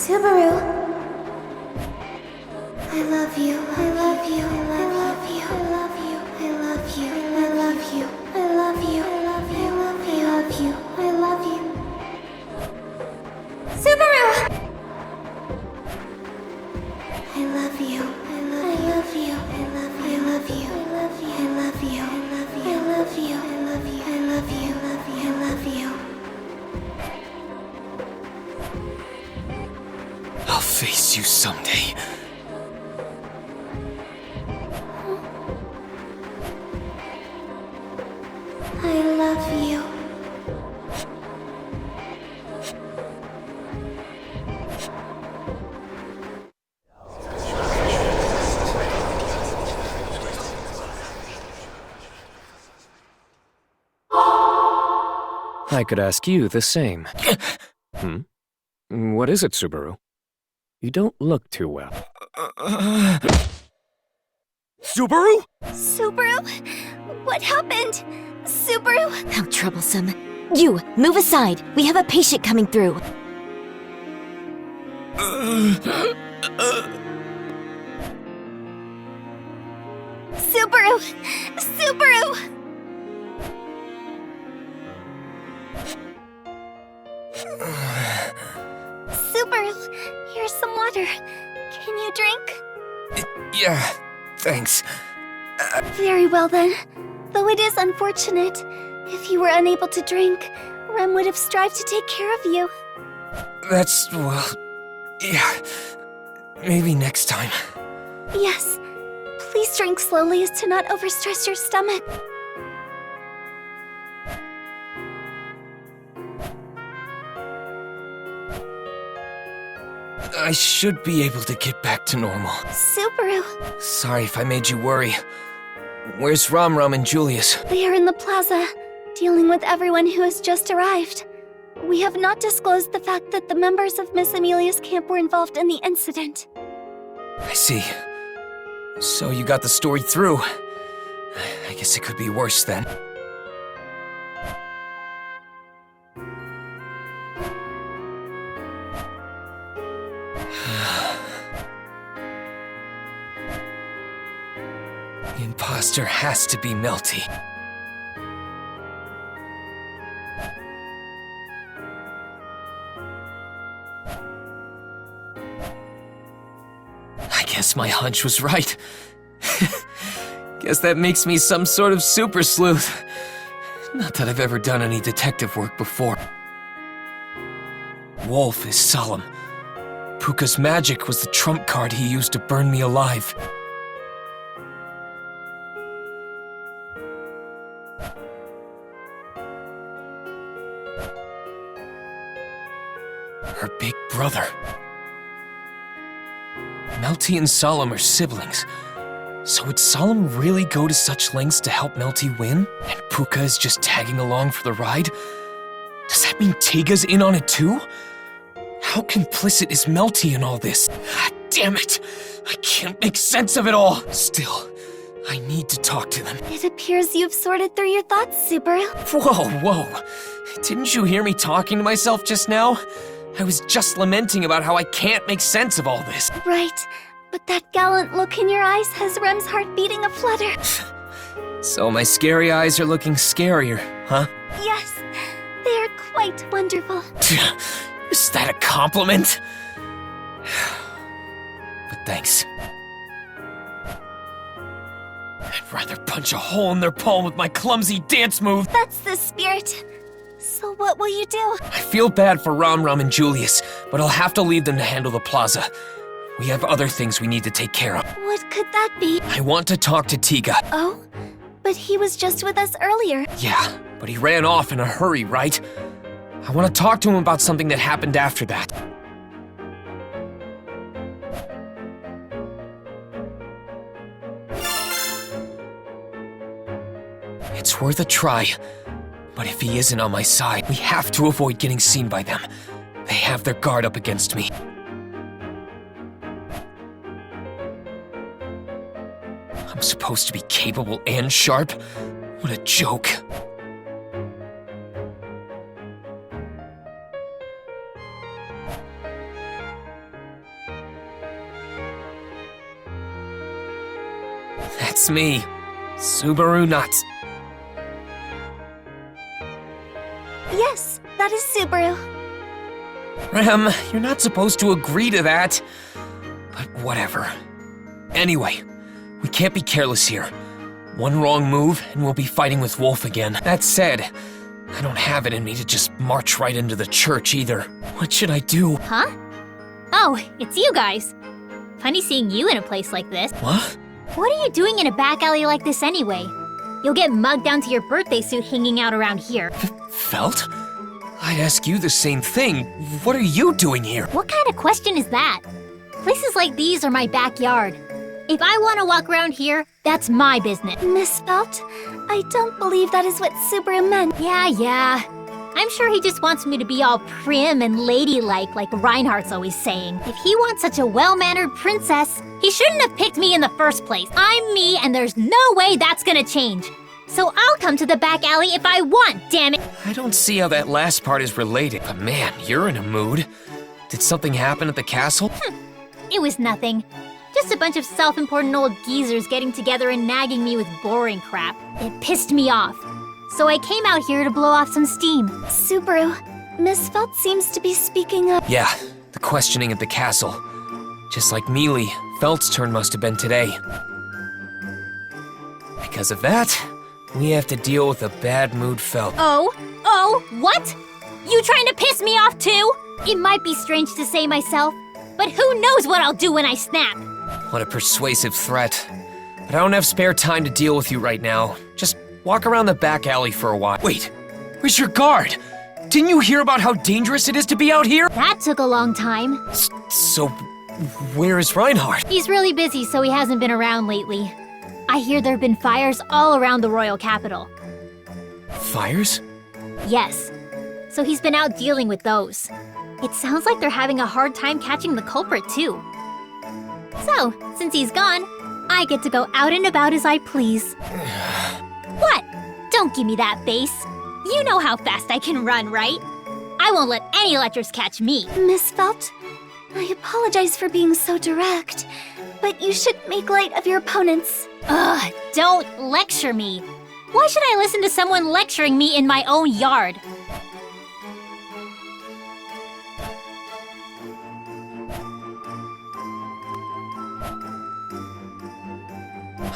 Subaru. I love you. I love you. I love you. I love you. I love you. I love you. I love you. I love you. I love you. I love you. Subaru! I love you. I love you. I love you. I love you. I love you. I love you. I love you. I love you. I love you. I love you. I love you. I'll face you someday. I love you. I could ask you the same. What is it, Subaru? You don't look too well. Subaru? Subaru? What happened? Subaru? How troublesome. You, move aside. We have a patient coming through. Subaru! Subaru! Subaru, here's some water. Can you drink? Yeah, thanks. Very well then. Though it is unfortunate, if you were unable to drink, Rem would have strived to take care of you. That's, well, yeah. Maybe next time. Yes. Please drink slowly as to not overstress your stomach. I should be able to get back to normal. Subaru, Sorry if I made you worry. Where's Ram and Julius? they are in the plaza, dealing with everyone who has just arrived. We have not disclosed the fact that the members of Miss Amelia's camp were involved in the incident. I see. So you got the story through. I guess it could be worse then. The imposter has to be Melty. I guess my hunch was right. Guess that makes me some sort of super sleuth. Not that I've ever done any detective work before. Wolf is Salum. Puka's magic was the trump card he used to burn me alive. Her big brother. Melty and Salum are siblings. So would Salum really go to such lengths to help Melty win? And Puka is just tagging along for the ride? Does that mean Tiga's in on it too? How complicit is Melty in all this? Ah, damn it! I can't make sense of it all! Still, I need to talk to them. It appears you've sorted through your thoughts, Subaru. Whoa. Didn't you hear me talking to myself just now? I was just lamenting about how I can't make sense of all this. Right, but that gallant look in your eyes has Rem's heart beating a flutter. So my scary eyes are looking scarier, huh? Yes, they are quite wonderful. Is that a compliment? But thanks. I'd rather punch a hole in their palm with my clumsy dance move. That's the spirit. So what will you do? I feel bad for Ram and Julius, but I'll have to leave them to handle the plaza. We have other things we need to take care of. What could that be? I want to talk to Tiga. Oh, but he was just with us earlier. Yeah, but he ran off in a hurry, right? I want to talk to him about something that happened after that. It's worth a try. But if he isn't on my side, we have to avoid getting seen by them. They have their guard up against me. I'm supposed to be capable and sharp? What a joke. That's me. Subaru nuts. Yes, that is Subaru. Rem, you're not supposed to agree to that. But whatever. Anyway, we can't be careless here. One wrong move and we'll be fighting with Wolf again. That said, I don't have it in me to just march right into the church either. What should I do? Huh? Oh, it's you guys. Funny seeing you in a place like this. What? What are you doing in a back alley like this anyway? You'll get mugged down to your birthday suit hanging out around here. Felt? I'd ask you the same thing. What are you doing here? What kind of question is that? Places like these are my backyard. If I want to walk around here, that's my business. Miss Felt, I don't believe that is what Subaru meant. Yeah. I'm sure he just wants me to be all prim and ladylike like Reinhardt's always saying. If he wants such a well-mannered princess, he shouldn't have picked me in the first place. I'm me and there's no way that's gonna change. So I'll come to the back alley if I want, damn it. I don't see how that last part is related, but man, you're in a mood. Did something happen at the castle? It was nothing. Just a bunch of self-important old geezers getting together and nagging me with boring crap. It pissed me off. So I came out here to blow off some steam. Subaru, Miss Felt seems to be speaking up. Yeah, the questioning at the castle. Just like Mealy, Felt's turn must have been today. Because of that, we have to deal with a bad mood Felt. Oh, what? You trying to piss me off too? It might be strange to say myself, but who knows what I'll do when I snap. What a persuasive threat. But I don't have spare time to deal with you right now. Just walk around the back alley for a while. Wait, where's your guard? Didn't you hear about how dangerous it is to be out here? That took a long time. So, where is Reinhardt? He's really busy, so he hasn't been around lately. I hear there have been fires all around the royal capital. Fires? Yes. So he's been out dealing with those. It sounds like they're having a hard time catching the culprit, too. So, since he's gone, I get to go out and about as I please. What? Don't give me that face. You know how fast I can run, right? I won't let any lectures catch me. Miss Felt, I apologize for being so direct, but you should make light of your opponents. Ugh, don't lecture me. Why should I listen to someone lecturing me in my own yard?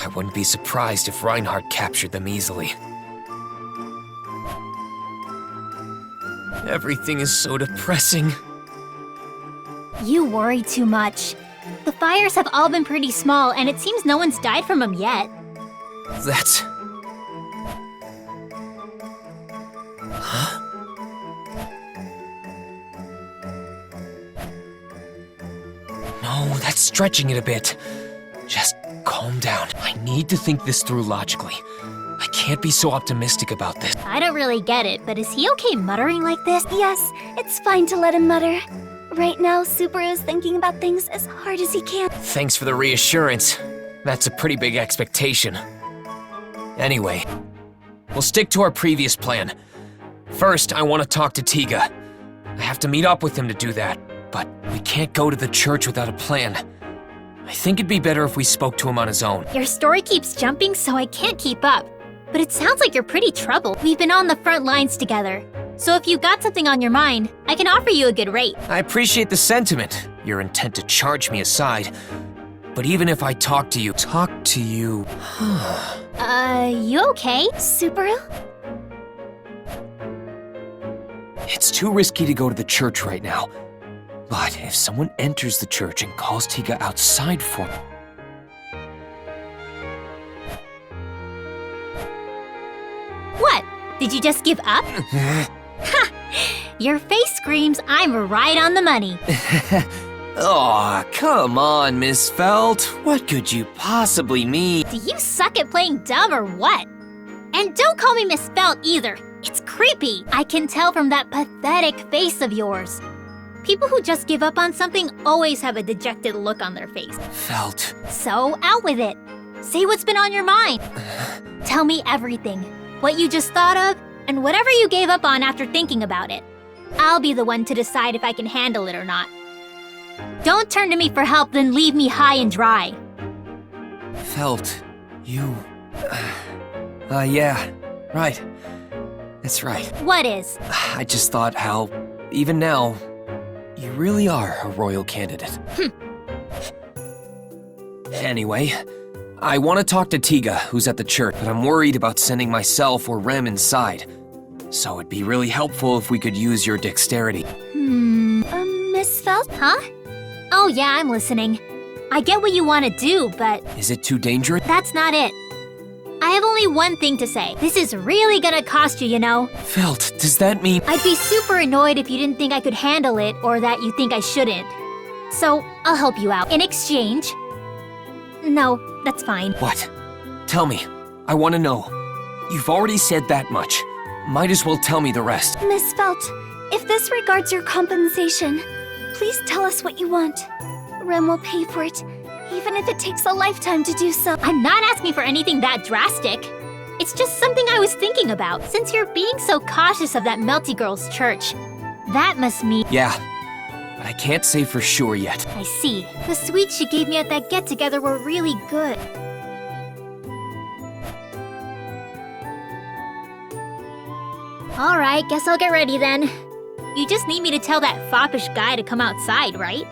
I wouldn't be surprised if Reinhardt captured them easily. Everything is so depressing. You worry too much. The fires have all been pretty small, and it seems no one's died from them yet. That's... Huh? No, that's stretching it a bit. Just calm down. I need to think this through logically. I can't be so optimistic about this. I don't really get it, but is he okay muttering like this? Yes, it's fine to let him mutter. Right now, Subaru is thinking about things as hard as he can. Thanks for the reassurance. That's a pretty big expectation. Anyway, we'll stick to our previous plan. First, I want to talk to Tiga. I have to meet up with him to do that, but we can't go to the church without a plan. I think it'd be better if we spoke to him on his own. Your story keeps jumping, so I can't keep up. But it sounds like you're pretty troubled. We've been on the front lines together. So if you've got something on your mind, I can offer you a good rate. I appreciate the sentiment, your intent to charge me aside. But even if I talk to you... You okay? Subaru? It's too risky to go to the church right now. But if someone enters the church and calls Tiga outside for me... What? Did you just give up? Ha! Your face screams I'm right on the money. Aw, come on, Miss Felt. What could you possibly mean? Do you suck at playing dumb or what? And don't call me Miss Felt either. It's creepy. I can tell from that pathetic face of yours. People who just give up on something always have a dejected look on their face. Felt. So, out with it. Say what's been on your mind. Tell me everything. What you just thought of, and whatever you gave up on after thinking about it. I'll be the one to decide if I can handle it or not. Don't turn to me for help, then leave me high and dry. Felt, You... yeah, right. That's right. What is? I just thought how, even now, you really are a royal candidate. Anyway, I want to talk to Tiga, who's at the church, but I'm worried about sending myself or Rem inside. So it'd be really helpful if we could use your dexterity. Miss Felt? Huh? Oh yeah, I'm listening. I get what you want to do, but Is it too dangerous? that's not it. I have only one thing to say. This is really gonna cost you, you know? Felt, does that mean... I'd be super annoyed if you didn't think I could handle it or that you think I shouldn't. So, I'll help you out. In exchange... No, that's fine. What? Tell me. I want to know. You've already said that much. Might as well tell me the rest. Miss Felt, if this regards your compensation, please tell us what you want. Rem will pay for it, even if it takes a lifetime to do so. I'm not asking for anything that drastic. It's just something I was thinking about, since you're being so cautious of that Melty girl's church. That must mean... Yeah, but I can't say for sure yet. I see. The sweets she gave me at that get-together were really good. Alright, guess I'll get ready then. You just need me to tell that foppish guy to come outside, right?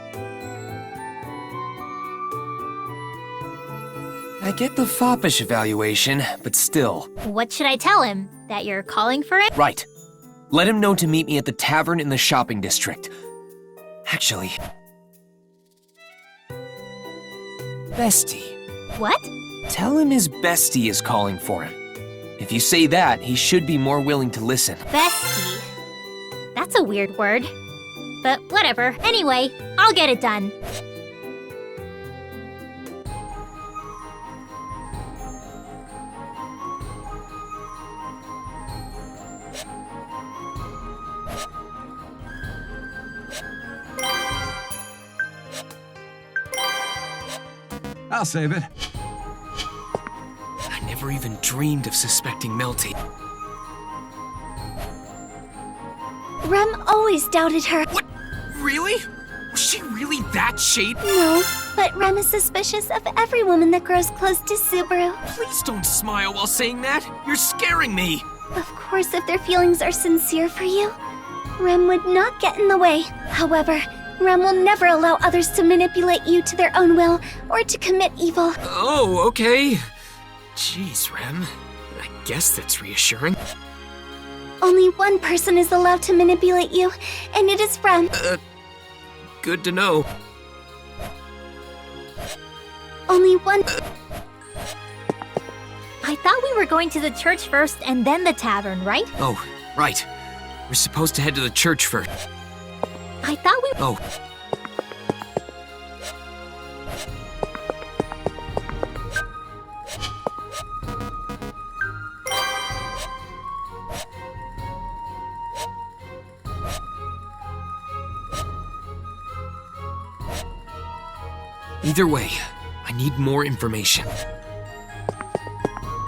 I get the foppish evaluation, but still. What should I tell him? That you're calling for it? Right. Let him know to meet me at the tavern in the shopping district. Actually... Bestie. What? Tell him his bestie is calling for him. If you say that, he should be more willing to listen. Bestie. That's a weird word. But whatever. Anyway, I'll get it done. I'll save it. I never even dreamed of suspecting Melty. Rem always doubted her. What? Really? Was she really that shady? No, but Rem is suspicious of every woman that grows close to Subaru. Please don't smile while saying that. You're scaring me. Of course, if their feelings are sincere for you, Rem would not get in the way. However, Rem will never allow others to manipulate you to their own will or to commit evil. Oh, okay. Jeez, Rem. I guess that's reassuring. Only one person is allowed to manipulate you, and it is Rem. Good to know. Only one. I thought we were going to the church first and then the tavern, right? Oh, right. We're supposed to head to the church first. I thought we... Oh. Either way, I need more information.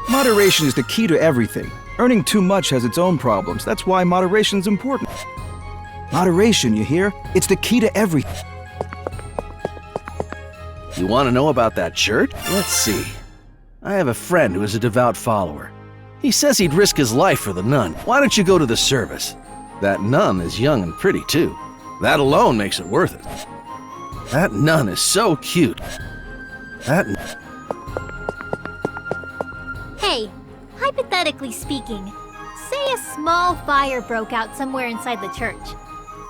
Moderation is the key to everything. Earning too much has its own problems. That's why moderation's important. Moderation, you hear? It's the key to everything. You want to know about that church? Let's see. I have a friend who is a devout follower. He says he'd risk his life for the nun. Why don't you go to the service? That nun is young and pretty, too. That alone makes it worth it. That nun is so cute. Hey, hypothetically speaking, say a small fire broke out somewhere inside the church.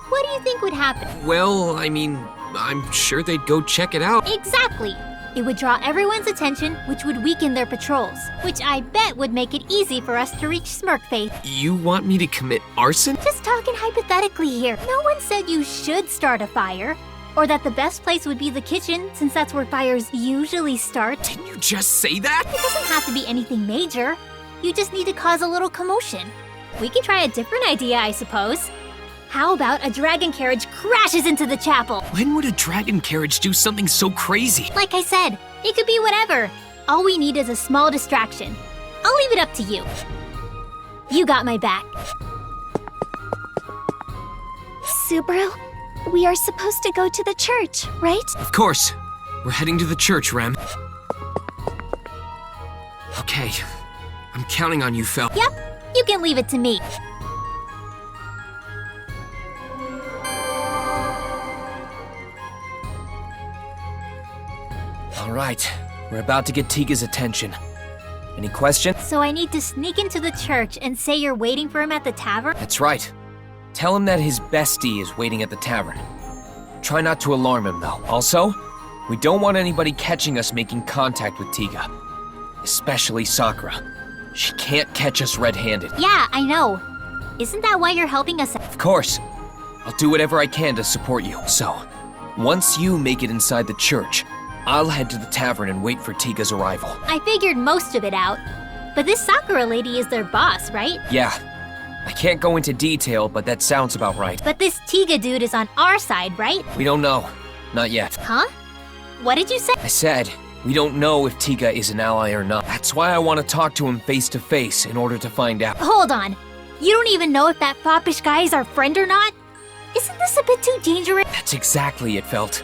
What do you think would happen? Well, I mean, I'm sure they'd go check it out. Exactly! It would draw everyone's attention, which would weaken their patrols, which I bet would make it easy for us to reach Smirkface. You want me to commit arson? Just talking hypothetically here. No one said you should start a fire, or that the best place would be the kitchen, since that's where fires usually start. Didn't you just say that? It doesn't have to be anything major. You just need to cause a little commotion. We can try a different idea, I suppose. How about a dragon carriage crashes into the chapel? When would a dragon carriage do something so crazy? Like I said, it could be whatever. All we need is a small distraction. I'll leave it up to you. You got my back. Subaru, we are supposed to go to the church, right? Of course. We're heading to the church, Rem. Okay, I'm counting on you, Fel. Yep, you can leave it to me. All right, we're about to get Tiga's attention. Any questions? So I need to sneak into the church and say you're waiting for him at the tavern? That's right. Tell him that his bestie is waiting at the tavern. Try not to alarm him, though. Also, we don't want anybody catching us making contact with Tiga. Especially Sakura. She can't catch us red-handed. Yeah, I know. Isn't that why you're helping us? Of course. I'll do whatever I can to support you. So, once you make it inside the church, I'll head to the tavern and wait for Tiga's arrival. I figured most of it out. But this Sakura lady is their boss, right? Yeah. I can't go into detail, but that sounds about right. But this Tiga dude is on our side, right? We don't know. Not yet. Huh? What did you say? I said, we don't know if Tiga is an ally or not. That's why I want to talk to him face to face in order to find out. Hold on. You don't even know if that foppish guy is our friend or not? Isn't this a bit too dangerous? That's exactly it, Felt.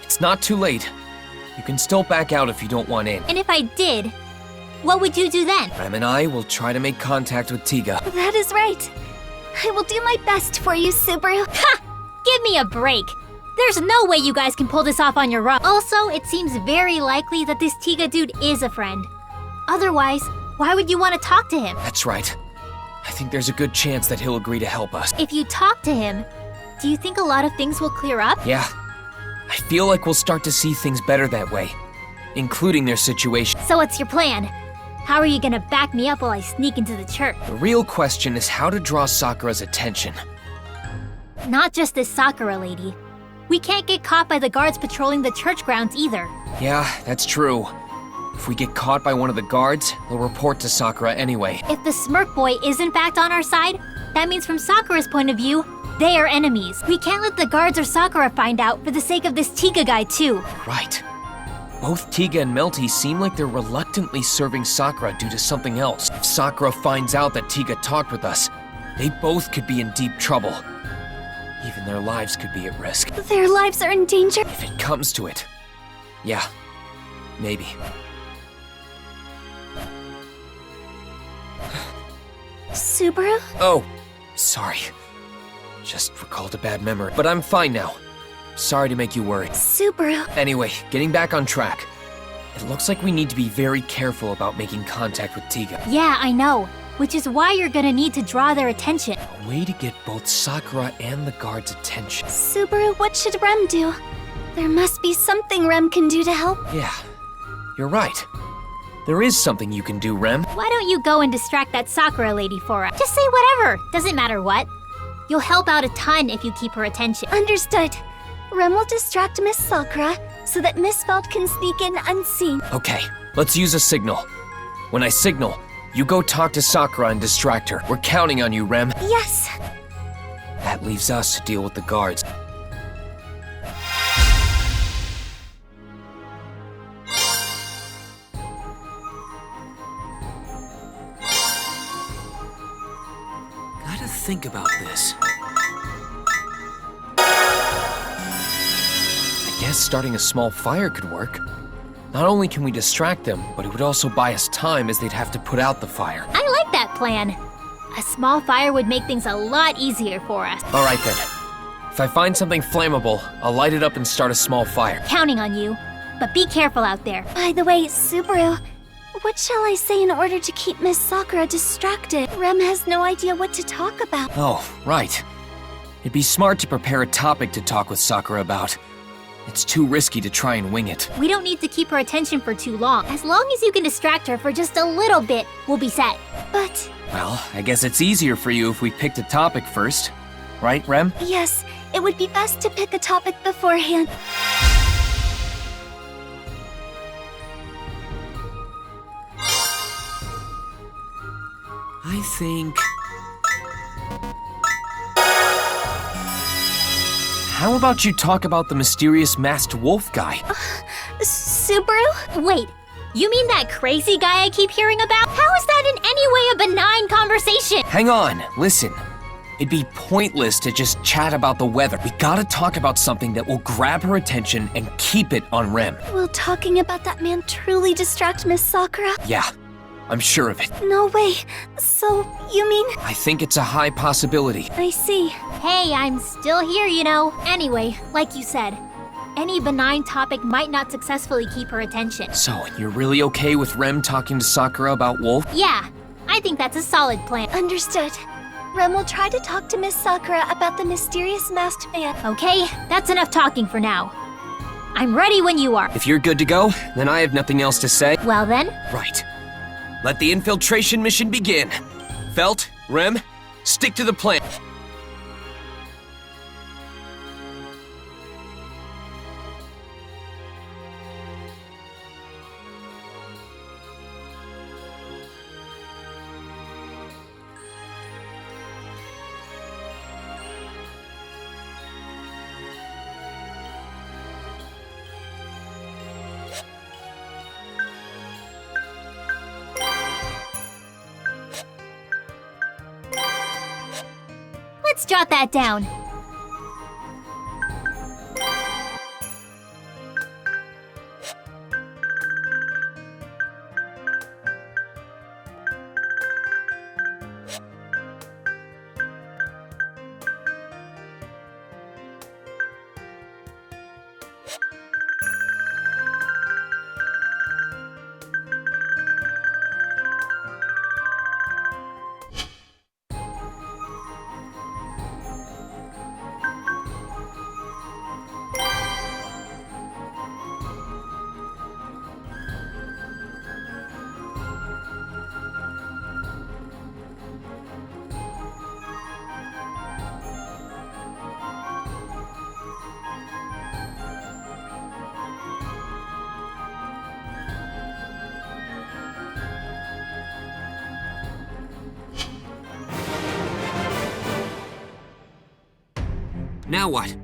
It's not too late. You can still back out if you don't want in. And if I did, what would you do then? Rem and I will try to make contact with Tiga. That is right. I will do my best for you, Subaru. Ha! Give me a break. There's no way you guys can pull this off on your own. Also, it seems very likely that this Tiga dude is a friend. Otherwise, why would you want to talk to him? That's right. I think there's a good chance that he'll agree to help us. If you talk to him, do you think a lot of things will clear up? Yeah. I feel like we'll start to see things better that way, including their situation. So what's your plan? How are you gonna back me up while I sneak into the church? The real question is how to draw Sakura's attention. Not just this Sakura lady. We can't get caught by the guards patrolling the church grounds either. Yeah, that's true. If we get caught by one of the guards, they'll report to Sakura anyway. If the Smirk Boy is in fact on our side, that means from Sakura's point of view, they are enemies. We can't let the guards or Sakura find out for the sake of this Tiga guy too. Right. Both Tiga and Melty seem like they're reluctantly serving Sakura due to something else. If Sakura finds out that Tiga talked with us, they both could be in deep trouble. Even their lives could be at risk. Their lives are in danger. If it comes to it. Yeah, maybe. Subaru? Oh, sorry. Just recalled a bad memory. But I'm fine now. Sorry to make you worry. Subaru. Anyway, getting back on track. It looks like we need to be very careful about making contact with Tiga. Yeah, I know. Which is why you're gonna need to draw their attention. A way to get both Sakura and the guards' attention. Subaru, what should Rem do? There must be something Rem can do to help. Yeah, you're right. There is something you can do, Rem. Why don't you go and distract that Sakura lady for us? Just say whatever, doesn't matter what. You'll help out a ton if you keep her attention. Understood. Rem will distract Miss Sakura so that Miss Felt can sneak in unseen. Okay, let's use a signal. When I signal, you go talk to Sakura and distract her. We're counting on you, Rem. Yes. That leaves us to deal with the guards. Gotta think about this. I guess starting a small fire could work. Not only can we distract them, but it would also buy us time as they'd have to put out the fire. I like that plan. A small fire would make things a lot easier for us. All right then. If I find something flammable, I'll light it up and start a small fire. Counting on you. But be careful out there. By the way, Subaru, what shall I say in order to keep Miss Sakura distracted? Rem has no idea what to talk about. Oh, right. It'd be smart to prepare a topic to talk with Sakura about. It's too risky to try and wing it. We don't need to keep her attention for too long. As long as you can distract her for just a little bit, we'll be set. But, Well, I guess it's easier for you if we picked a topic first. Right, Rem? yes, it would be best to pick a topic beforehand. I think... How about you talk about the mysterious masked wolf guy? Subaru? Wait, you mean that crazy guy I keep hearing about? How is that in any way a benign conversation? Hang on, listen. It'd be pointless to just chat about the weather. We gotta talk about something that will grab her attention and keep it on Rem. Will talking about that man truly distract Miss Sakura? Yeah, I'm sure of it. No way. So, you mean... I think it's a high possibility. I see. Hey, I'm still here, you know. Anyway, like you said, any benign topic might not successfully keep her attention. So, you're really okay with Rem talking to Sakura about Wolf? Yeah, I think that's a solid plan. Understood. Rem will try to talk to Miss Sakura about the mysterious masked man. Okay, that's enough talking for now. I'm ready when you are. If you're good to go, then I have nothing else to say. Well then, Right. Let the infiltration mission begin. Felt, Rem, stick to the plan. let's jot that down. Now what?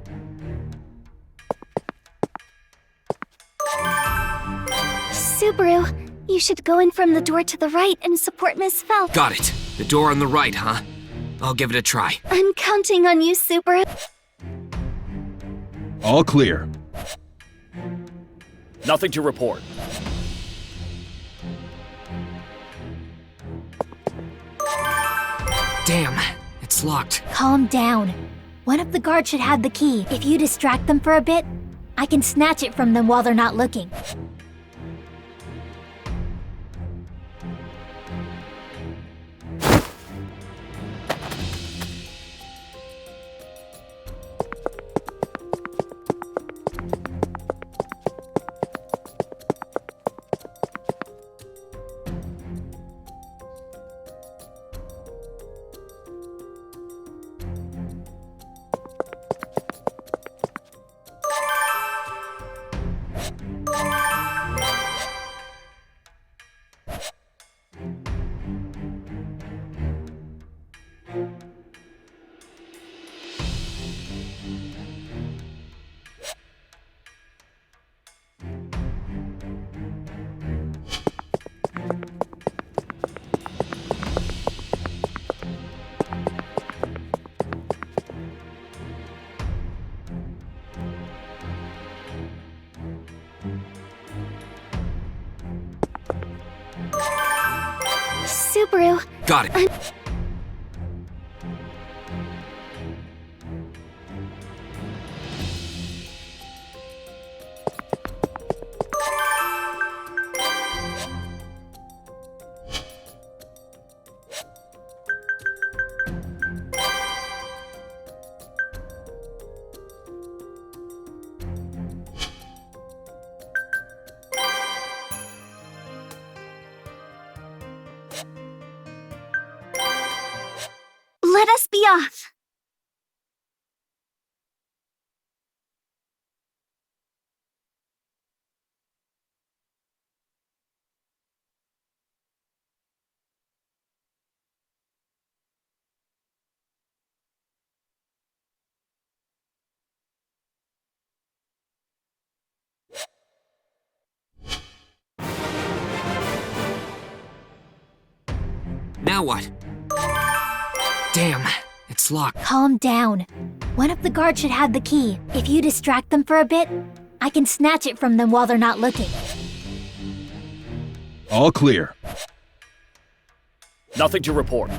Subaru, you should go in from the door to the right and support Miss Felt. Got it. The door on the right, huh? I'll give it a try. I'm counting on you, Subaru. All clear. Nothing to report. Damn, it's locked. Calm down. One of the guards should have the key. If you distract them for a bit, I can snatch it from them while they're not looking. Subaru, Got it. let us be off. Now what? Damn, it's locked. Calm down. One of the guards should have the key. If you distract them for a bit, I can snatch it from them while they're not looking. All clear. Nothing to report.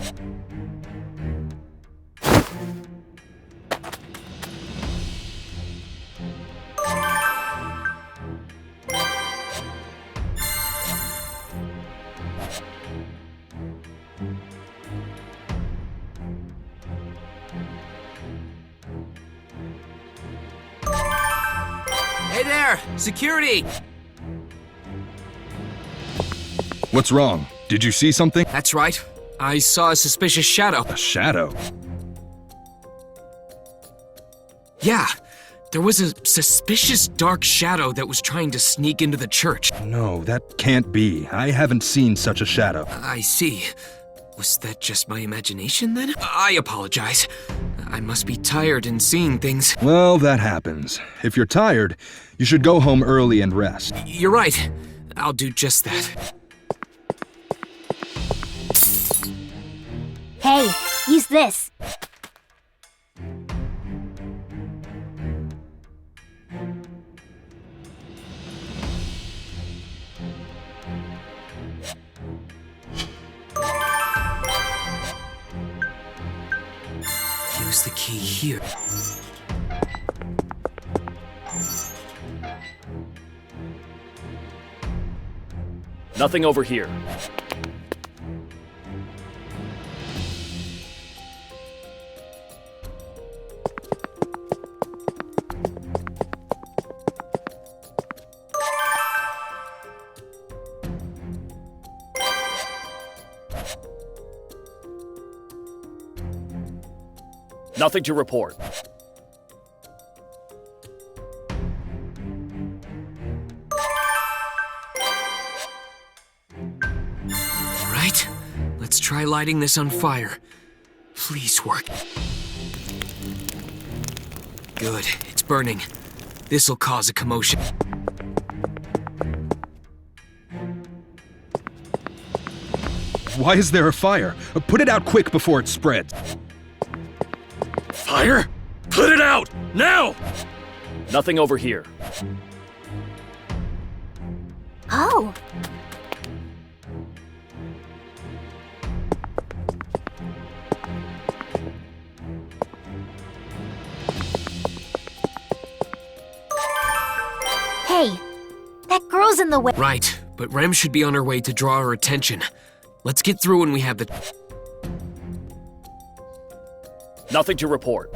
Hey there! Security! What's wrong? Did you see something? That's right. I saw a suspicious shadow. A shadow? Yeah, there was a suspicious dark shadow that was trying to sneak into the church. No, that can't be. I haven't seen such a shadow. I see. Was that just my imagination then? I apologize. I must be tired and seeing things. Well, that happens. If you're tired, you should go home early and rest. You're right. I'll do just that. Hey, use this. Use the key here. Nothing over here. Nothing to report. Right? Let's try lighting this on fire. Please work. Good, it's burning. This'll cause a commotion. Why is there a fire? Put it out quick before it spreads. Fire? Put it out! Now! Nothing over here. Oh. Hey, that girl's in the way. Right, but Rem should be on her way to draw our attention. Let's get through when we have the... Nothing to report.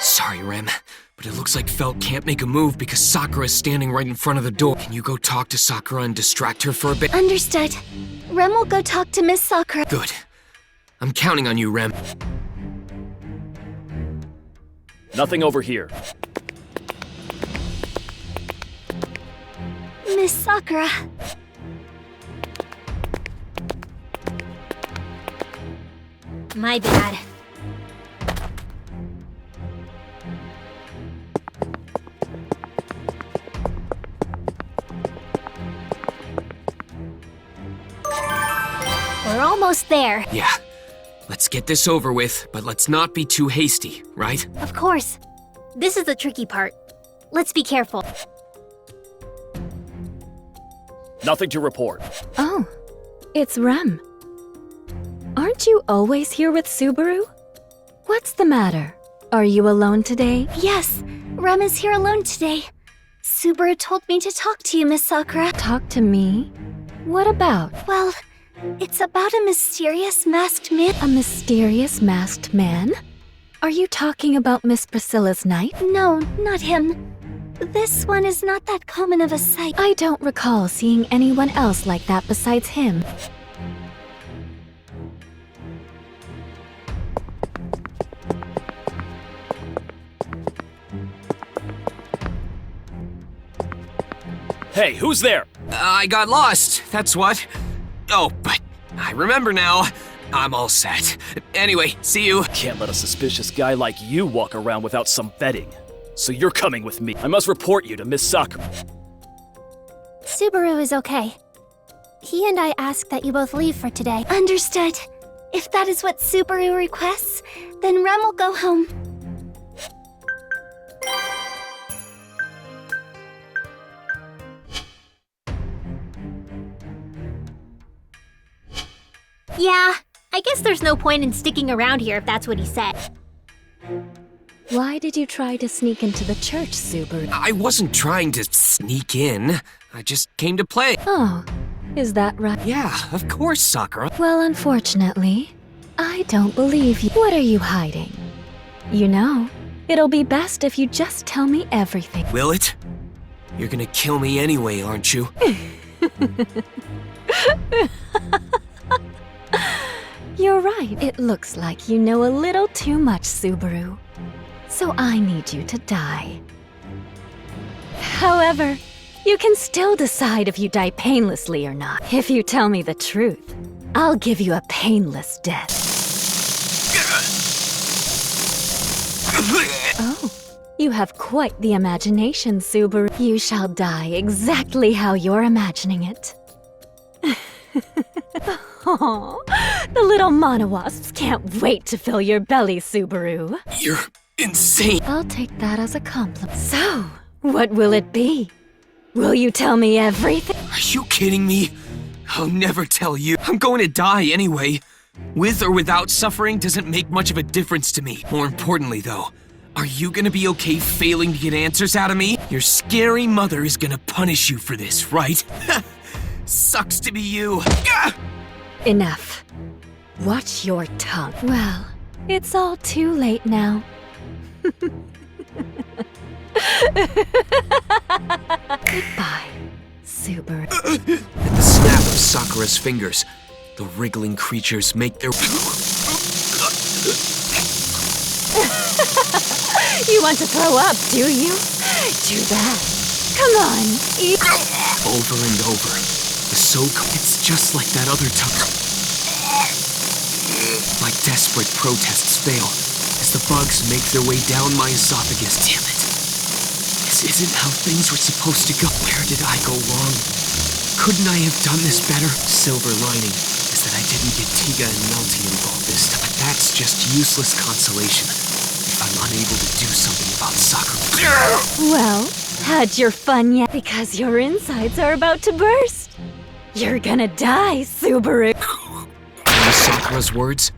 Sorry, Rem, but it looks like Felt can't make a move because Sakura's standing right in front of the door. Can you go talk to Sakura and distract her for a bit? Understood. Rem will go talk to Miss Sakura. Good. I'm counting on you, Rem. Nothing over here. Miss Sakura. My bad. We're almost there. Yeah. Let's get this over with, but let's not be too hasty, right? Of course. This is the tricky part. Let's be careful. Nothing to report. Oh, it's Rem. Aren't you always here with Subaru? What's the matter? Are you alone today? Yes, Rem is here alone today. Subaru told me to talk to you, Miss Sakura. Talk to me? What about? Well, it's about a mysterious masked man. A mysterious masked man? Are you talking about Miss Priscilla's knight? No, not him. This one is not that common of a sight. I don't recall seeing anyone else like that besides him. Hey, who's there? I got lost, that's what. Oh, but I remember now. I'm all set. Anyway, see you. Can't let a suspicious guy like you walk around without some vetting. So you're coming with me. I must report you to Miss Sakura. Subaru is okay. He and I ask that you both leave for today. Understood. If that is what Subaru requests, then Rem will go home. Yeah, I guess there's no point in sticking around here if that's what he said. Why did you try to sneak into the church, Subaru? I wasn't trying to sneak in. I just came to play. Oh, is that right? Yeah, of course, Sakura. Well, unfortunately, I don't believe you. What are you hiding? You know, it'll be best if you just tell me everything. Will it? You're gonna kill me anyway, aren't you? You're right. It looks like you know a little too much, Subaru. So I need you to die. However, you can still decide if you die painlessly or not. If you tell me the truth, I'll give you a painless death. Oh, you have quite the imagination, Subaru. You shall die exactly how you're imagining it. Oh, the little monowasps can't wait to fill your belly, Subaru. You're insane. I'll take that as a compliment. So, what will it be? Will you tell me everything? Are you kidding me? I'll never tell you. I'm going to die anyway. With or without suffering doesn't make much of a difference to me. More importantly, though, are you gonna be okay failing to get answers out of me? Your scary mother is gonna punish you for this, right? Sucks to be you. Enough. Watch your tongue. Well, it's all too late now. Goodbye, Subaru. At the snap of Sakura's fingers, the wriggling creatures make their... You want to throw up, do you? Too bad. Come on, eat. Over and over. The it's just like that other time. My desperate protests fail as the bugs make their way down my esophagus. Damn it. This isn't how things were supposed to go. Where did I go wrong? Couldn't I have done this better? Silver lining is that I didn't get Tiga and Melty involved this time. But that's just useless consolation if I'm unable to do something about Sakura. Well, had your fun yet? Because your insides are about to burst. You're gonna die, Subaru. In Sakura's words,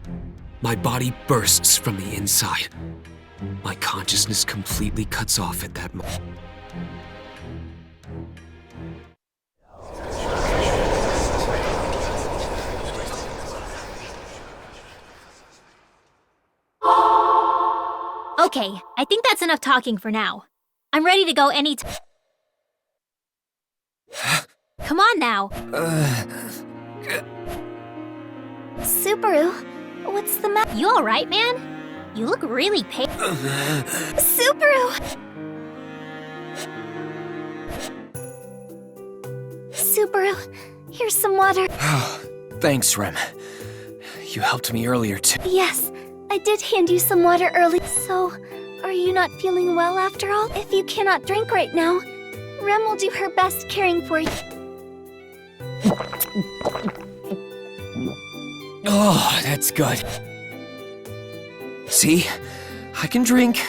my body bursts from the inside. My consciousness completely cuts off at that moment. Okay, I think that's enough talking for now. I'm ready to go anytime. Come on now. Subaru, what's the matter? You alright, man? You look really pale. Subaru! Subaru, here's some water. Thanks, Rem. You helped me earlier, too. Yes, I did hand you some water early. So, are you not feeling well after all? If you cannot drink right now, Rem will do her best caring for you. Oh, that's good. See? I can drink.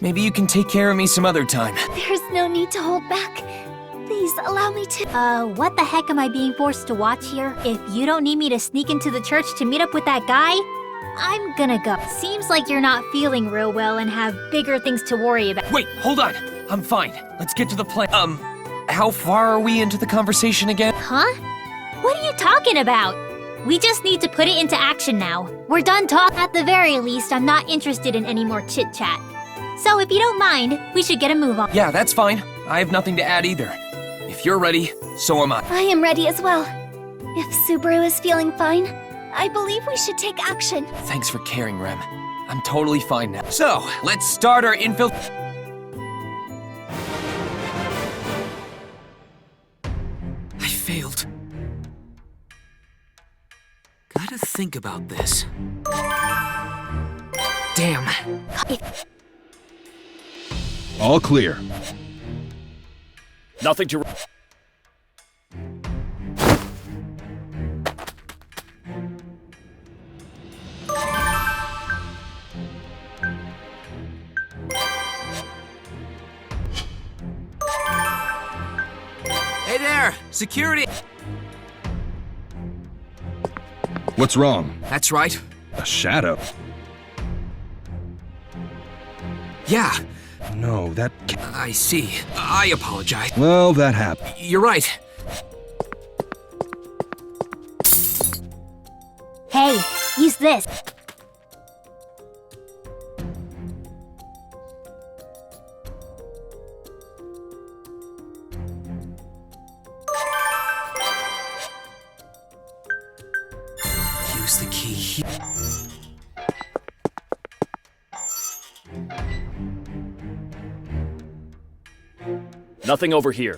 Maybe you can take care of me some other time. There's no need to hold back. Please allow me to. What the heck am I being forced to watch here? If you don't need me to sneak into the church to meet up with that guy, I'm gonna go. Seems like you're not feeling real well and have bigger things to worry about. Wait, hold on. I'm fine. Let's get to the plan. How far are we into the conversation again? Huh? What are you talking about? We just need to put it into action now. We're done talking. At the very least, I'm not interested in any more chit-chat. So if you don't mind, we should get a move on. Yeah, that's fine. I have nothing to add either. If you're ready, so am I. I am ready as well. If Subaru is feeling fine, I believe we should take action. Thanks for caring, Rem. I'm totally fine now. So, let's start our I failed. Gotta think about this. Damn. All clear. Nothing to... Hey there! Security! What's wrong? That's right. A shadow? Yeah, No, that I see. I apologize. Well, that happened. You're right. Hey, use this. Use the key here. Nothing over here.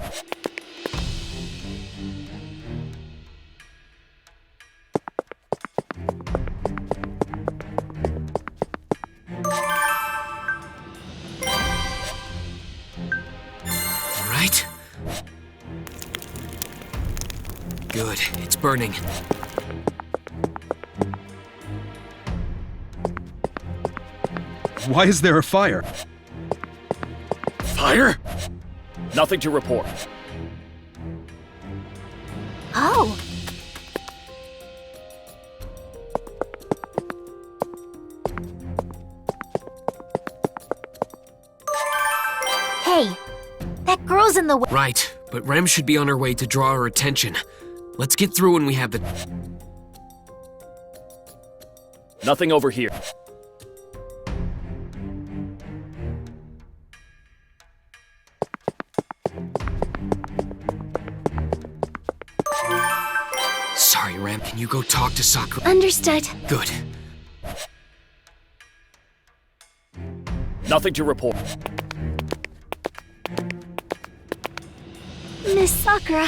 All right. Good. It's burning. Why is there a fire? Fire? Nothing to report. Oh. Hey, that girl's in the way. Right, but Rem should be on her way to draw our attention. Let's get through when we have the... Nothing over here. Sorry, Rem. Can you go talk to Sakura? Understood. Good. Nothing to report. Miss Sakura.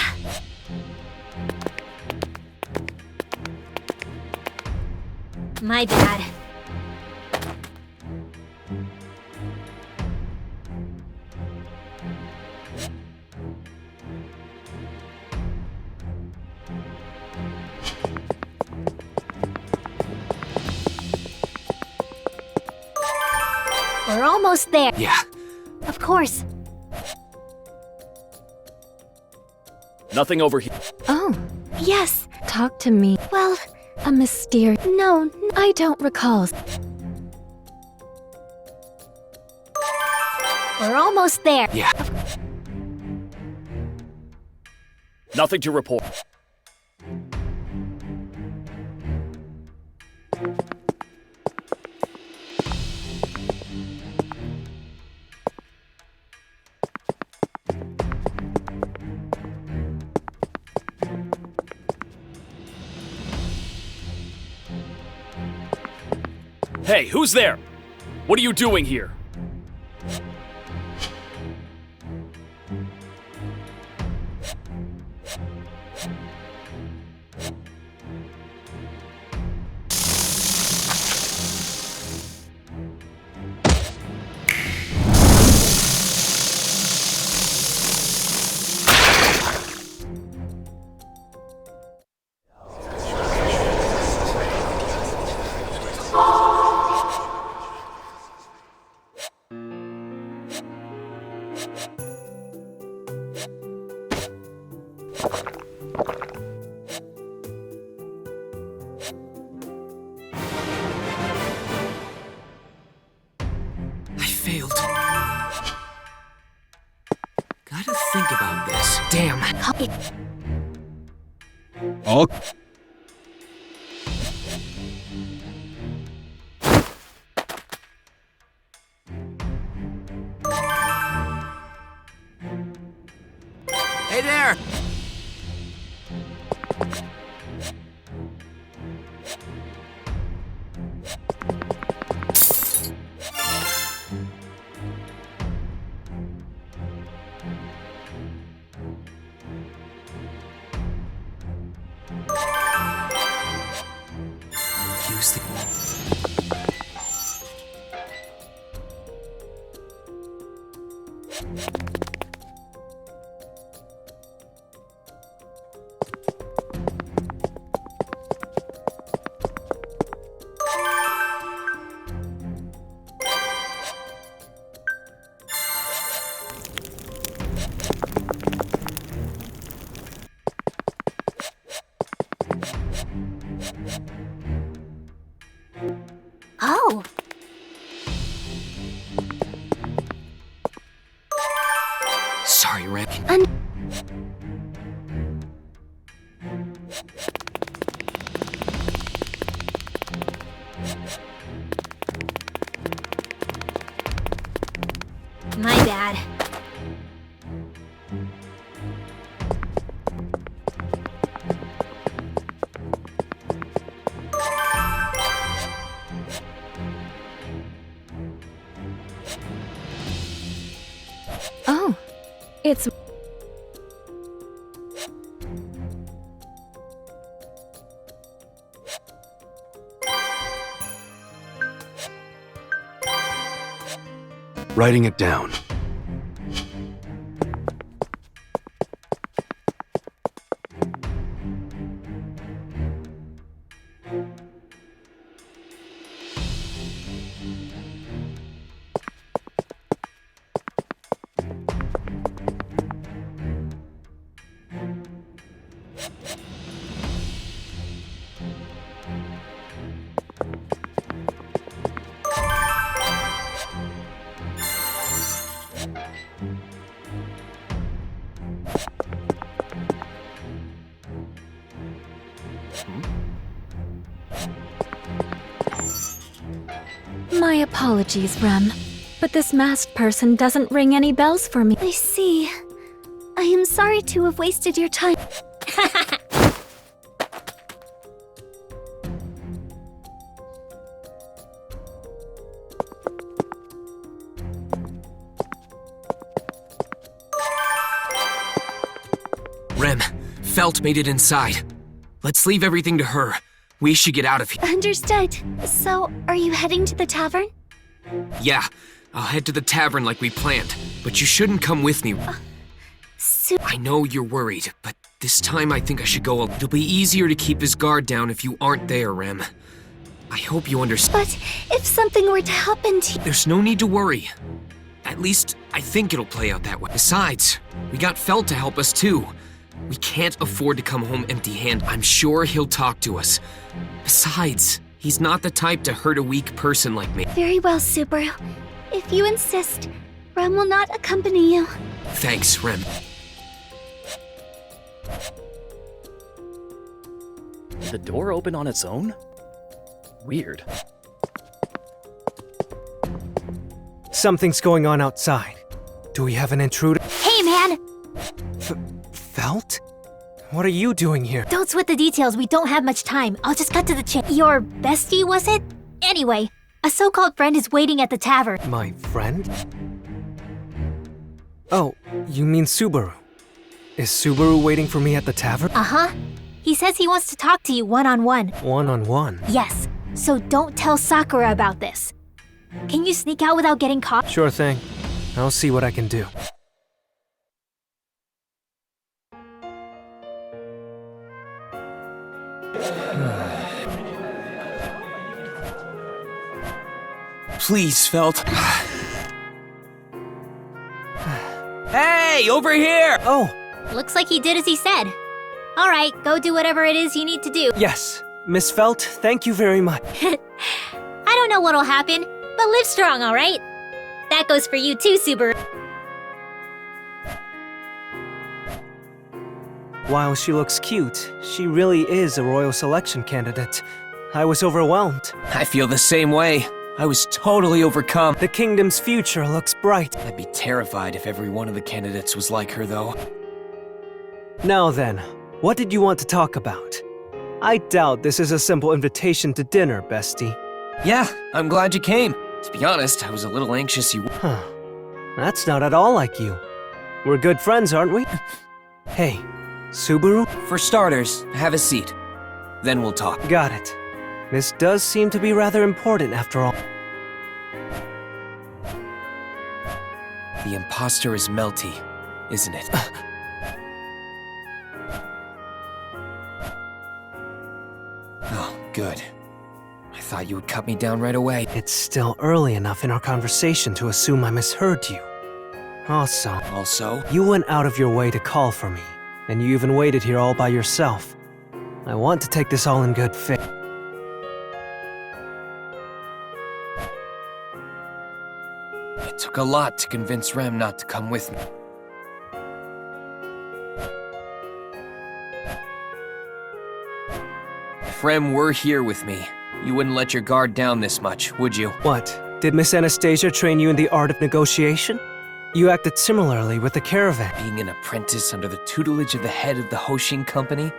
My bad. We're almost there. Yeah. Of course. Nothing over here. Oh, Yes. talk to me. Well, A mysterious. no. I don't recall. We're almost there. Yeah. Nothing to report. Hey, who's there? What are you doing here? I failed. Gotta think about this. Damn. All Hey there! Use the... My bad. Oh, it's... Writing it down. My apologies, Rem. But this masked person doesn't ring any bells for me. I see. I am sorry to have wasted your time. Rem, Felt made it inside. Let's leave everything to her. We should get out of here. Understood. So, are you heading to the tavern? Yeah, I'll head to the tavern like we planned, but you shouldn't come with me. I know you're worried, but this time I think I should go. It'll be easier to keep his guard down if you aren't there, Rem. I hope you understand. But if something were to happen to you... There's no need to worry. At least, I think it'll play out that way. Besides, we got Felt to help us too. We can't afford to come home empty-handed. I'm sure he'll talk to us. Besides, he's not the type to hurt a weak person like me. Very well, Subaru. If you insist, Rem will not accompany you. Thanks, Rem. Did the door open on its own? Weird. Something's going on outside. Do we have an intruder? Hey, man! Felt? What are you doing here? Don't sweat the details, we don't have much time. I'll just cut to the chase. Your bestie, was it? Anyway, a so-called friend is waiting at the tavern. My friend? Oh, you mean Subaru. Is Subaru waiting for me at the tavern? Uh-huh. He says he wants to talk to you one-on-one. One-on-one? Yes, so don't tell Sakura about this. Can you sneak out without getting caught? Sure thing. I'll see what I can do. Please, Felt. Hey, over here! Oh, Looks like he did as he said. All right, go do whatever it is you need to do. yes. Miss Felt, thank you very much. I don't know what'll happen, but live strong, all right? That goes for you too, Subaru. While she looks cute, she really is a royal selection candidate. I was overwhelmed. I feel the same way. I was totally overcome. The kingdom's future looks bright. I'd be terrified if every one of the candidates was like her, though. Now then, what did you want to talk about? I doubt this is a simple invitation to dinner, bestie. Yeah, I'm glad you came. To be honest, I was a little anxious you... Huh. That's not at all like you. We're good friends, aren't we? Hey, Subaru? For starters, have a seat. Then we'll talk. Got it. This does seem to be rather important after all. The imposter is Melty, isn't it? Oh, good. I thought you would cut me down right away. It's still early enough in our conversation to assume I misheard you. Also, you went out of your way to call for me, and you even waited here all by yourself. I want to take this all in good faith. It took a lot to convince Rem not to come with me. If Rem were here with me, you wouldn't let your guard down this much, would you? What? Did Miss Anastasia train you in the art of negotiation? You acted similarly with the caravan. Being an apprentice under the tutelage of the head of the Hoshin company?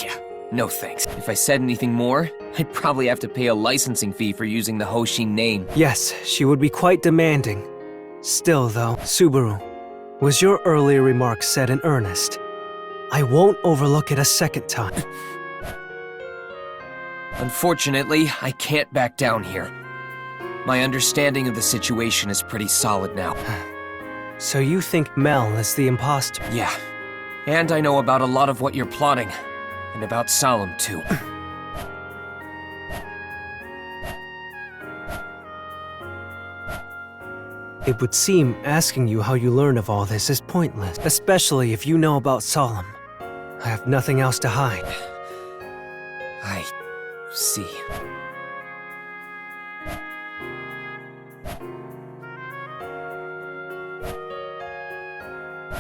Yeah, no thanks. If I said anything more, I'd probably have to pay a licensing fee for using the Hoshin name. Yes, she would be quite demanding. Still, though, Subaru, was your earlier remark said in earnest? I won't overlook it a second time. Unfortunately, I can't back down here. My understanding of the situation is pretty solid now. So you think Mel is the imposter? Yeah. And I know about a lot of what you're plotting. And about Salum, too. It would seem asking you how you learn of all this is pointless, especially if you know about Salum. I have nothing else to hide. I see.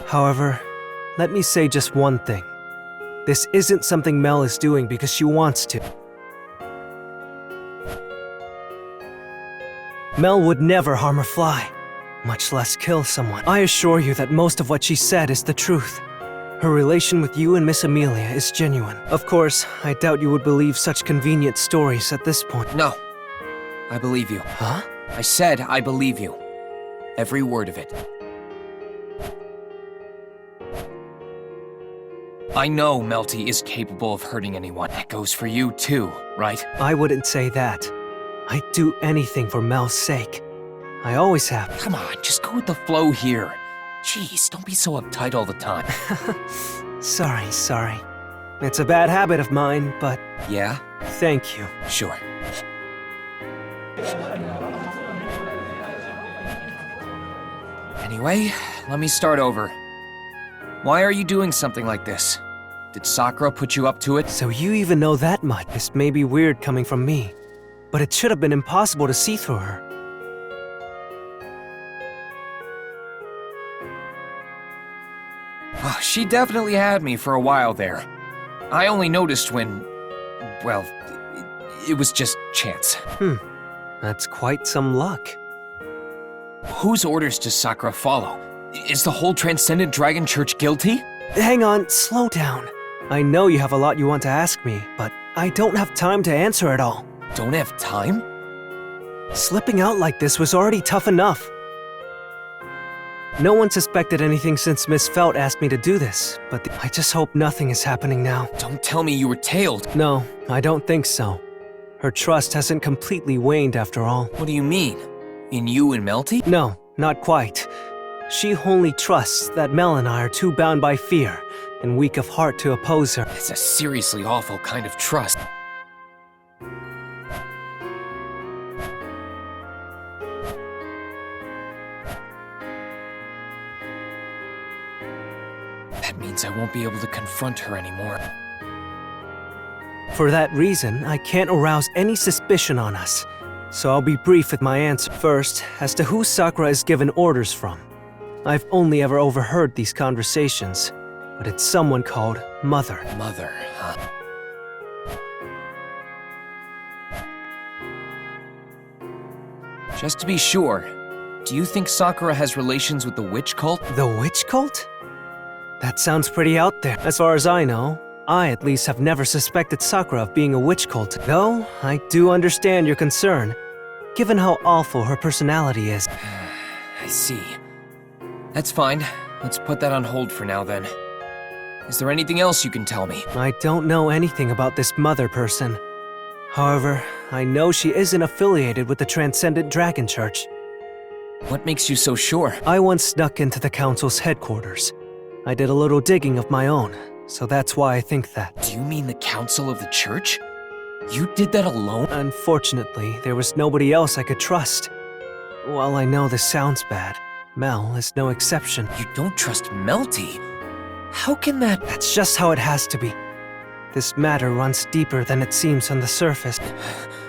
However, let me say just one thing. This isn't something Mel is doing because she wants to. Mel would never harm a fly, much less kill someone. I assure you that most of what she said is the truth. Her relation with you and Miss Amelia is genuine. Of course, I doubt you would believe such convenient stories at this point. No. I believe you. Huh? I said I believe you. Every word of it. I know Melty is capable of hurting anyone. That goes for you too, right? I wouldn't say that. I'd do anything for Mel's sake. I always have. Come on, just go with the flow here. Jeez, don't be so uptight all the time. Sorry. It's a bad habit of mine, but... Yeah? Thank you. Sure. Anyway, let me start over. Why are you doing something like this? Did Sakura put you up to it? So you even know that much. This may be weird coming from me, but it should have been impossible to see through her. Oh, she definitely had me for a while there. I only noticed when... well, it was just chance. That's quite some luck. Whose orders does Sakura follow? Is the whole Transcendent Dragon Church guilty? Hang on, slow down. I know you have a lot you want to ask me, but I don't have time to answer it all. Don't have time? Slipping out like this was already tough enough. No one suspected anything since Miss Felt asked me to do this, but I just hope nothing is happening now. Don't tell me you were tailed. No, I don't think so. Her trust hasn't completely waned after all. What do you mean? In you and Melty? No, not quite. She only trusts that Mel and I are too bound by fear and weak of heart to oppose her. It's a seriously awful kind of trust. That means I won't be able to confront her anymore. For that reason, I can't arouse any suspicion on us. So I'll be brief with my answer. First, as to who Sakura is given orders from. I've only ever overheard these conversations, but it's someone called Mother. Mother, huh? Just to be sure, do you think Sakura has relations with the witch cult? The witch cult? That sounds pretty out there. As far as I know, I at least have never suspected Sakura of being a witch cult. Though, I do understand your concern, given how awful her personality is. I see. That's fine. Let's put that on hold for now then. Is there anything else you can tell me? I don't know anything about this Mother person. However, I know she isn't affiliated with the Transcendent Dragon Church. What makes you so sure? I once snuck into the Council's headquarters. I did a little digging of my own, so that's why I think that. Do you mean the Council of the Church? You did that alone? Unfortunately, there was nobody else I could trust. While I know this sounds bad, Mel is no exception. You don't trust Melty? How can that— That's just how it has to be. This matter runs deeper than it seems on the surface.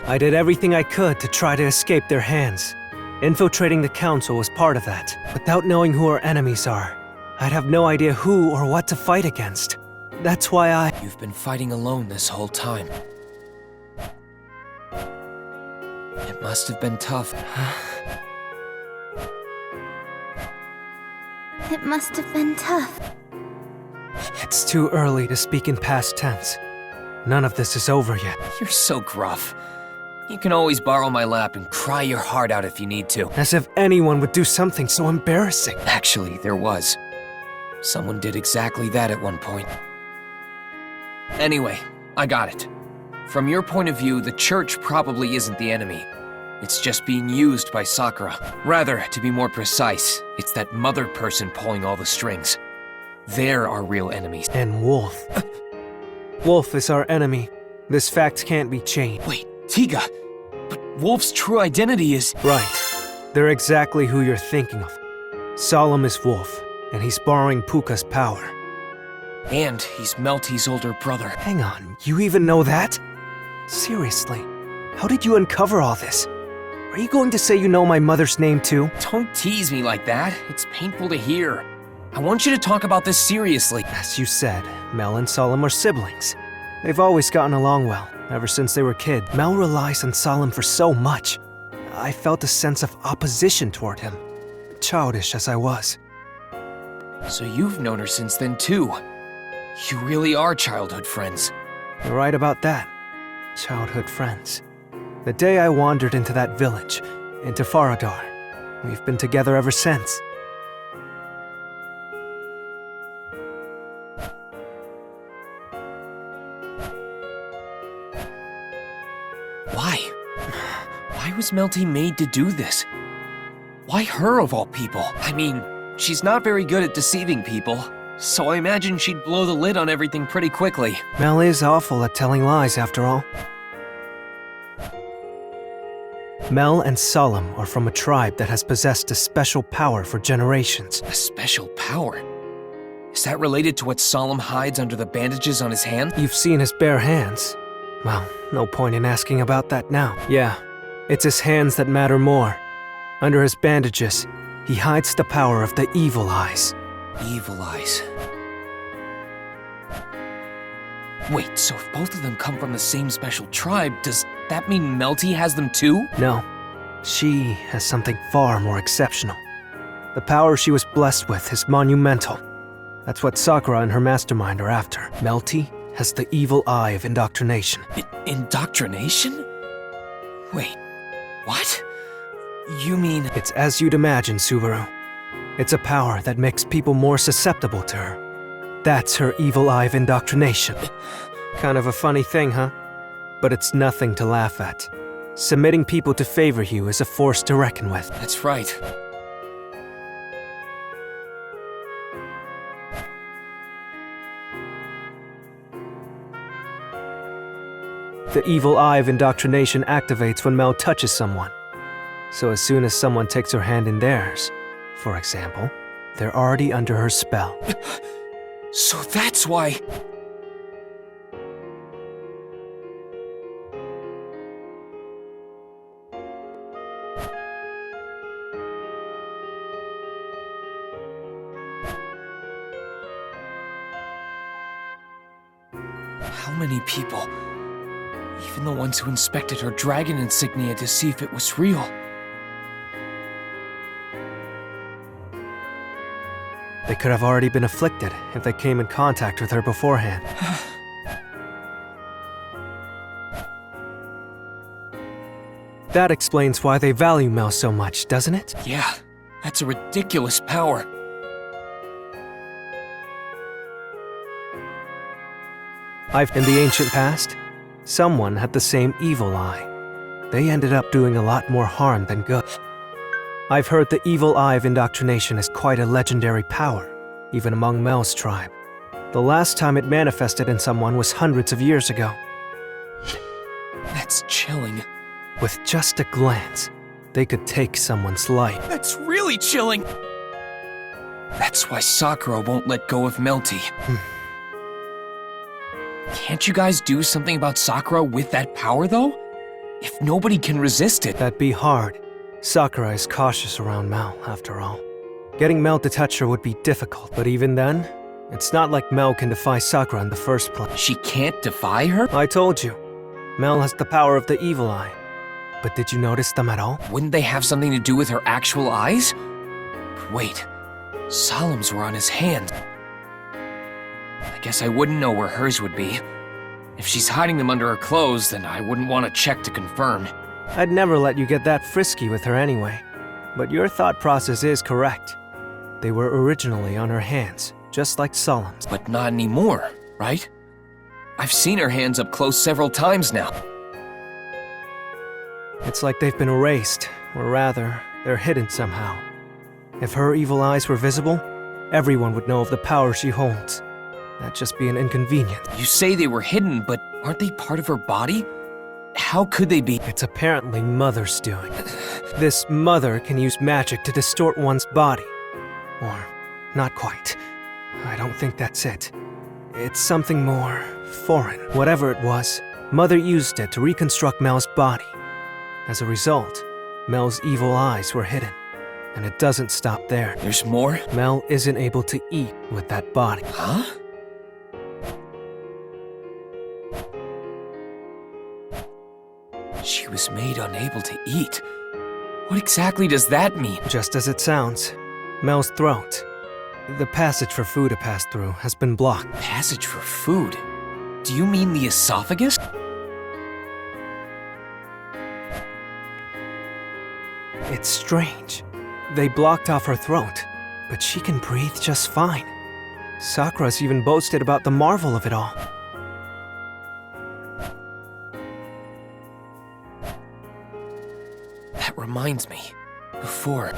I did everything I could to try to escape their hands. Infiltrating the Council was part of that. Without knowing who our enemies are, I'd have no idea who or what to fight against. That's why You've been fighting alone this whole time. It must have been tough. It must have been tough. It's too early to speak in past tense. None of this is over yet. You're so gruff. You can always borrow my lap and cry your heart out if you need to. As if anyone would do something so embarrassing. Actually, there was. Someone did exactly that at one point. Anyway, I got it. From your point of view, the church probably isn't the enemy. It's just being used by Sakura. Rather, to be more precise, it's that mother person pulling all the strings. They're our real enemies. And Wolf. Wolf is our enemy. This fact can't be changed. Wait, Tiga! But Wolf's true identity is... Right. They're exactly who you're thinking of. Salum is Wolf, and he's borrowing Puka's power. And he's Melty's older brother. Hang on, you even know that? Seriously, how did you uncover all this? Are you going to say you know my mother's name too? Don't tease me like that. It's painful to hear. I want you to talk about this seriously. As you said, Mel and Salum are siblings. They've always gotten along well, ever since they were kids. Mel relies on Salum for so much. I felt a sense of opposition toward him, childish as I was. So you've known her since then too. You really are childhood friends. You're right about that. Childhood friends. The day I wandered into that village, into Faradar, we've been together ever since. Why? Why was Melty made to do this? Why her of all people? I mean, she's not very good at deceiving people, so I imagine she'd blow the lid on everything pretty quickly. Mel is awful at telling lies, after all. Mel and Salum are from a tribe that has possessed a special power for generations. A special power? Is that related to what Salum hides under the bandages on his hand? You've seen his bare hands. Well, no point in asking about that now. Yeah, it's his hands that matter more. Under his bandages, he hides the power of the evil eyes. Evil eyes. Wait, so if both of them come from the same special tribe, does that mean Melty has them too? No, she has something far more exceptional. The power she was blessed with is monumental. That's what Sakura and her mastermind are after. Melty has the evil eye of indoctrination. Indoctrination? Wait, what? You mean... It's as you'd imagine, Subaru. It's a power that makes people more susceptible to her. That's her evil eye of indoctrination. Kind of a funny thing, huh? But it's nothing to laugh at. Submitting people to favor you is a force to reckon with. That's right. The evil eye of indoctrination activates when Mel touches someone. So as soon as someone takes her hand in theirs, for example, they're already under her spell. So that's why... How many people? Even the ones who inspected her dragon insignia to see if it was real. They could have already been afflicted if they came in contact with her beforehand. That explains why they value Mel so much, doesn't it? Yeah, that's a ridiculous power. In the ancient past, someone had the same evil eye. They ended up doing a lot more harm than good. I've heard the evil eye of indoctrination is quite a legendary power, even among Mel's tribe. The last time it manifested in someone was hundreds of years ago. That's chilling. With just a glance, they could take someone's life. That's really chilling! That's why Sakura won't let go of Melty. Can't you guys do something about Sakura with that power, though? If nobody can resist it... That'd be hard. Sakura is cautious around Mel, after all. Getting Mel to touch her would be difficult, but even then, It's not like Mel can defy Sakura in the first place. She can't defy her? I told you. Mel has the power of the evil eye. But did you notice them at all? Wouldn't they have something to do with her actual eyes? Wait, Salum's were on his hand. I guess I wouldn't know where hers would be. If she's hiding them under her clothes, then I wouldn't want to check to confirm. I'd never let you get that frisky with her anyway. But your thought process is correct. They were originally on her hands, just like Salum's. But not anymore, right? I've seen her hands up close several times now. It's like they've been erased, or rather, they're hidden somehow. If her evil eyes were visible, everyone would know of the power she holds. That'd just be an inconvenience. You say they were hidden, but aren't they part of her body? How could they be? It's apparently Mother's doing. This Mother can use magic to distort one's body. Or, not quite. I don't think that's it. It's something more foreign. Whatever it was, Mother used it to reconstruct Mel's body. As a result, Mel's evil eyes were hidden. And it doesn't stop there. There's more? Mel isn't able to eat with that body. Huh? She was made unable to eat. What exactly does that mean? Just as it sounds. Mel's throat, the passage for food to pass through, has been blocked. Passage for food? Do you mean the esophagus? It's strange. They blocked off her throat, but she can breathe just fine. Sakura's even boasted about the marvel of it all. That reminds me. Before...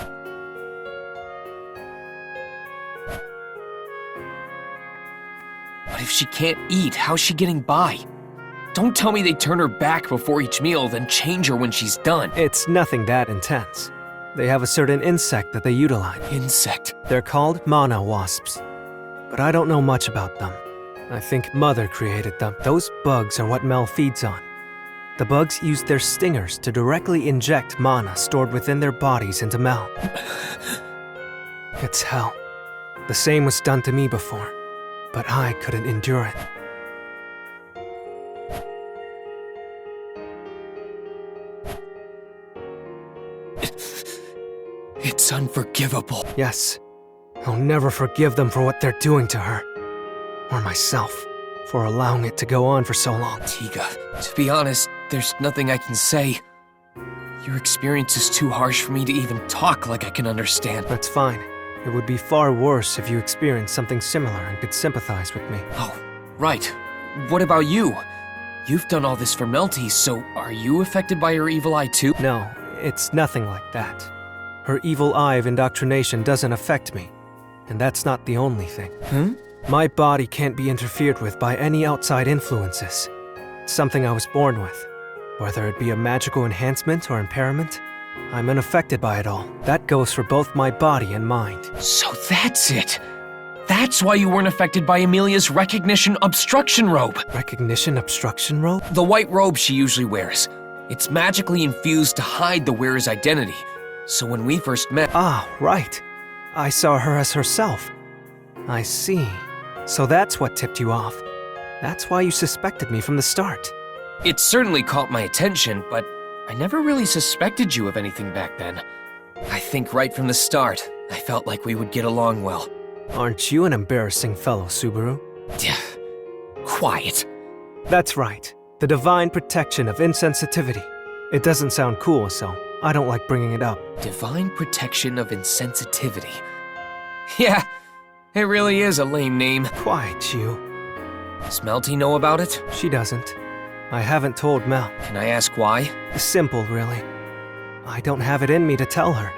But if she can't eat, how's she getting by? Don't tell me they turn her back before each meal, then change her when she's done. It's nothing that intense. They have a certain insect that they utilize. Insect? They're called mana wasps. But I don't know much about them. I think Mother created them. Those bugs are what Mel feeds on. The bugs use their stingers to directly inject mana stored within their bodies into Mel. It's hell. The same was done to me before, but I couldn't endure it. It's unforgivable. Yes. I'll never forgive them for what they're doing to her. Or myself, for allowing it to go on for so long. Tiga, to be honest, there's nothing I can say. Your experience is too harsh for me to even talk like I can understand. That's fine. It would be far worse if you experienced something similar and could sympathize with me. Oh, right. What about you? You've done all this for Melty, so are you affected by her evil eye too? No, it's nothing like that. Her evil eye of indoctrination doesn't affect me. And that's not the only thing. My body can't be interfered with by any outside influences. It's something I was born with. Whether it be a magical enhancement or impairment, I'm unaffected by it all. That goes for both my body and mind. So that's it! That's why you weren't affected by Amelia's recognition obstruction robe! Recognition obstruction robe? The white robe she usually wears. It's magically infused to hide the wearer's identity. So when we first met... Ah, right. I saw her as herself. I see. So that's what tipped you off. That's why you suspected me from the start. It certainly caught my attention, but I never really suspected you of anything back then. I think right from the start, I felt like we would get along well. Aren't you an embarrassing fellow, Subaru? Quiet. That's right. The divine protection of insensitivity. It doesn't sound cool, so I don't like bringing it up. Divine protection of insensitivity. Yeah, it really is a lame name. Quiet, you. Does Melty know about it? She doesn't. I haven't told Mel. Can I ask why? Simple, really. I don't have it in me to tell her.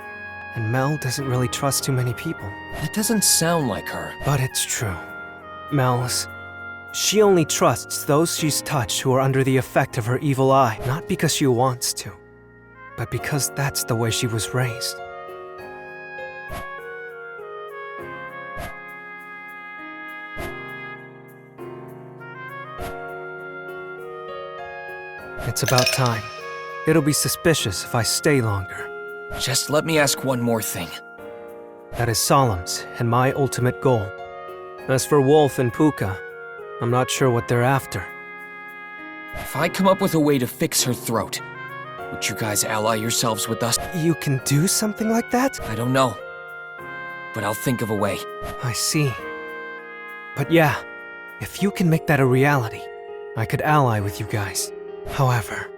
And Mel doesn't really trust too many people. That doesn't sound like her. But it's true. She only trusts those she's touched who are under the effect of her evil eye. Not because she wants to, but because that's the way she was raised. It's about time. It'll be suspicious if I stay longer. Just let me ask one more thing. That is Salum's and my ultimate goal. As for Wolf and Puka, I'm not sure what they're after. If I come up with a way to fix her throat, would you guys ally yourselves with us? You can do something like that? I don't know, but I'll think of a way. I see. But yeah, if you can make that a reality, I could ally with you guys. However...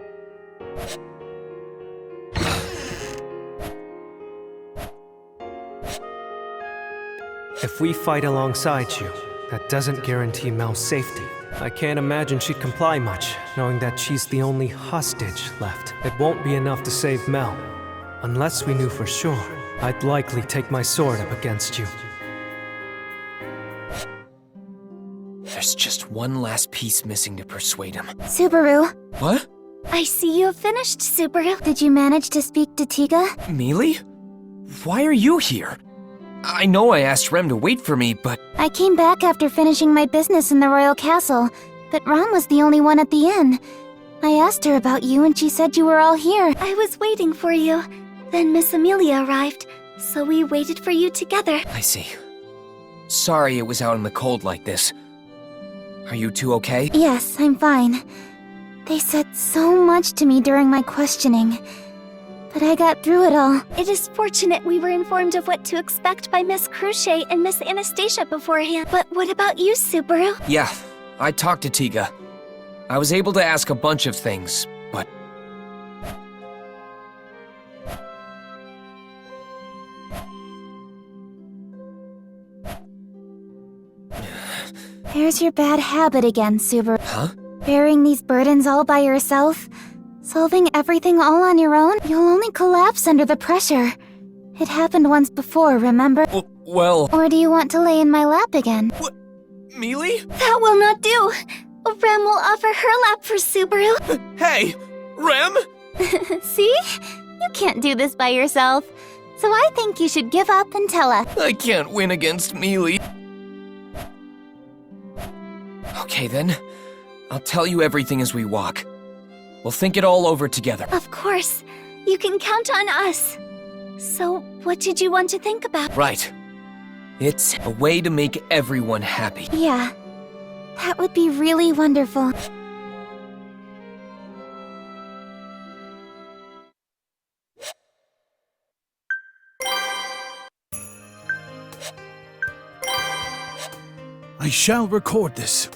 if we fight alongside you, that doesn't guarantee Mel's safety. I can't imagine she'd comply much, knowing that she's the only hostage left. It won't be enough to save Mel. Unless we knew for sure, I'd likely take my sword up against you. There's just one last piece missing to persuade him. Subaru, What? I see you have finished, Subaru. Did you manage to speak to Tiga? Mealy? Why are you here? I know I asked Rem to wait for me, but... I came back after finishing my business in the royal castle, but Ram was the only one at the inn. I asked her about you and she said you were all here. I was waiting for you. Then Miss Amelia arrived, so we waited for you together. I see. Sorry it was out in the cold like this. Are you two okay? Yes, I'm fine. They said so much to me during my questioning. But I got through it all. It is fortunate we were informed of what to expect by Miss Cruchet and Miss Anastasia beforehand. But what about you, Subaru? Yeah, I talked to Tiga. I was able to ask a bunch of things, but... There's your bad habit again, Subaru. Huh? Bearing these burdens all by yourself? Solving everything all on your own? You'll only collapse under the pressure. It happened once before, remember? Well... Or do you want to lay in my lap again? What? Mealy? That will not do! Rem will offer her lap for Subaru. Hey! Rem? See? You can't do this by yourself. So I think you should give up and tell us. I can't win against Mealy. Okay then. I'll tell you everything as we walk. We'll think it all over together. Of course. You can count on us. So, what did you want to think about? Right. It's a way to make everyone happy. Yeah. That would be really wonderful. I shall record this.